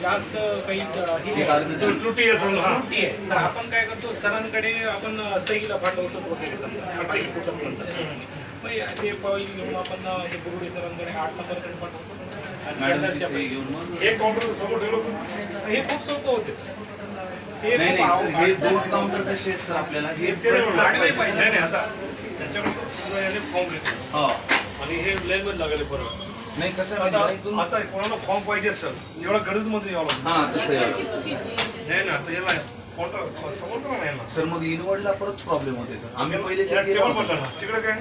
जास्त काही त्रुटी आहे तर आपण काय करतो सरांकडे आपण सहीला पाठवतो वगैरे समजा कुठं म्हणतात मग ते फाईल घेऊन आपण बुरुडे सरांकडे 8 नंबरकडे पाठवतो आणि सही घेऊन मग एक काउंटर समोर ठेवलं हे खूप सोपं होते सर हे दोन काउंटर कसे आहेत सर आपल्याला हे पाहिजे नाही आता त्यांच्याकडे फॉर्म घेतो आणि हे लँग्वेज लागले परत नाही कसं आता कोणाला फॉर्म पाहिजे सर एवढा गरज मध्ये यावं लागतं हां तसं नाही ना आता याला काउंटर समोर करा नाही ना सर मग इनवर्डला परत प्रॉब्लेम होते सर आम्ही पहिले टेबल बदला ना तिकडे काय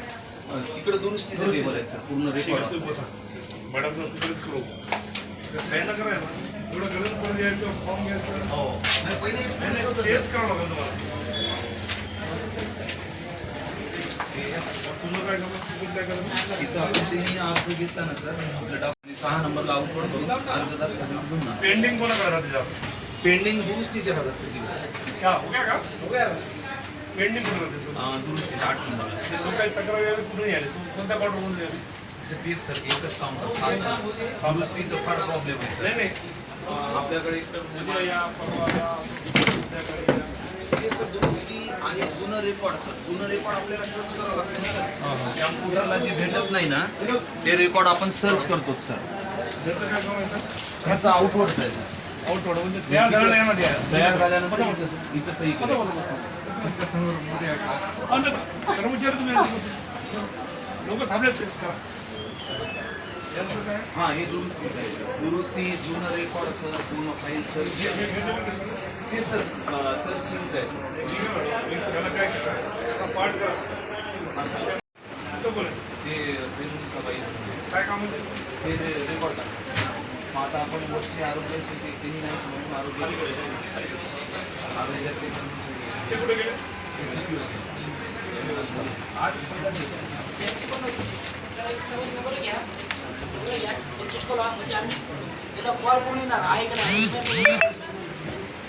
तिकडे दुरुस्तीचं टेबल आहे सर पूर्ण रेकॉर्ड मॅडम तिकडेच करू साईन करा ना एवढं गरज परत यायचं फॉर्म घ्यायचं हो नाही पहिले तेच करावं लागेल तुम्हाला तुझं काय करत काय करत इथं आपण त्यांनी अर्ज घेतला ना सर आपल्या डॉक्टरने 6 नंबरला आउटवर्ड करून अर्जदार सगळं ना पेंडिंग कोणाकडे राहते जास्त पेंडिंग दुरुस्तीच्या भागात सर क्या हो गया का हो गया पेंडिंग कोण राहते दुरुस्ती 8 नंबरला ते लोक काही तक्रार यायला कुठे यायला तू कोणत्या काउंटरमधून यायला तेच सर एकच काउंटर दुरुस्तीचा फार प्रॉब्लेम आहे सर नाही आपल्याकडे उद्या या परवा या उद्याकडे या ते सर दुरुस्ती आणि जुनं रेकॉर्ड सर जुनं रेकॉर्ड आपल्याला सर्च करावं लागतं सर कॅम्प्युटरला जे भेटत नाही ना ते रेकॉर्ड आपण सर्च करतोच सर त्याचं काय करायचं ह्याचा आउटवर्ड जायचं आउटवर्ड म्हणजे तयार झालेलं आहे मध्ये तयार झाल्यानंतर इथं सही करायचं कर्मचारी तुम्ही लोक थांबलेत करा यांचं काय हां हे दुरुस्ती आहे दुरुस्ती जुनं रेकॉर्ड सर पूर्ण फाईल सर्च ते सर सर्चिंग आहे सर त्याला काय करायचं पाठ करा तिथं बोला ते सबाई काय काम होते ते रेकॉर्ड करायचं मग आता आपण गोष्टी आरोग्याची तेही नाही म्हणून आरोग्याचे ते कुठे गेले आज कॉल करून येणार आहे का नाही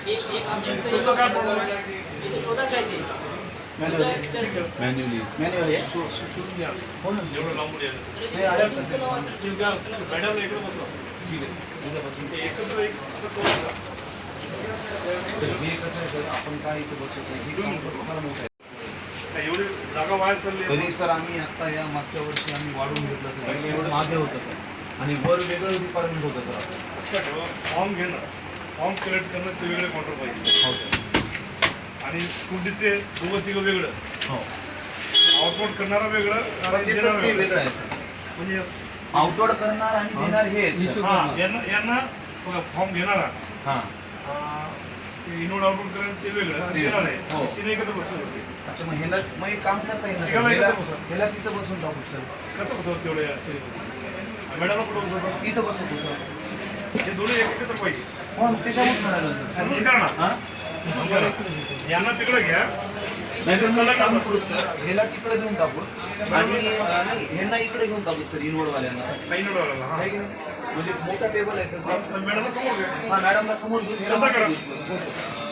एक आमच्या तुमचा काय प्रॉब्लेम आहे इथे शोधायचं आहे ते मॅन्युअली सुचून द्या हो ना एवढं लांबून यायला मॅडमला इकडे बसवा ठीक आहे सर उद्यापासून ते एकत्र एक असं करू नका सर हे कसं आहे सर आपण काय इथे बसवत नाही हे काउंटर फार मोठं आहे एवढी जागा बाहेर चालली तरी सर आम्ही आता या मागच्या वर्षी आम्ही वाढवून घेतलं सर पहिले एवढं मागे होतं सर आणि वर वेगळं डिपार्टमेंट होतं सर लक्षात ठेवा फॉर्म घेणं फॉर्म कलेक्ट करणं ते वेगळे काउंटर पाहिजे हो सर आणि स्कूटीचे दोघं तिघं वेगळं हो आउटवर्ड करणारा वेगळं ते देणारा वेगळं वेगळं आहे सर म्हणजे आउटवर्ड करणार आणि देणार हेच यांना फॉर्म घेणारा हां इनवर्ड आउटवर्ड करायला ते वेगळं आणि देणार हो. आहे तिने एकत्र बसलं होते अच्छा मग ह्याला मग एक काम करता येईल ना एकाला सर एकत्र ह्याला बसा. ह्याला तिथं बसून टाकू सर कसं बसवत तेवढे मॅडमला कुठं बसवतात इथं बसवतो सर हे दोन्ही एकत्र पाहिजे हो मग त्याच्यामुळे म्हणालो सर आणि करा ना हां यांना तिकडे घ्या नाही तर मला काम करू सर ह्याला तिकडे देऊन टाकू आणि ह्यांना इकडे घेऊन टाकू सर इनवर्डवाल्यांना काही नव्हतं हा आहे की नाही म्हणजे मोठा टेबल आहे सर मॅडमला समोर घ्या हां मॅडमला समोर घेऊन कसं करा? ह्याला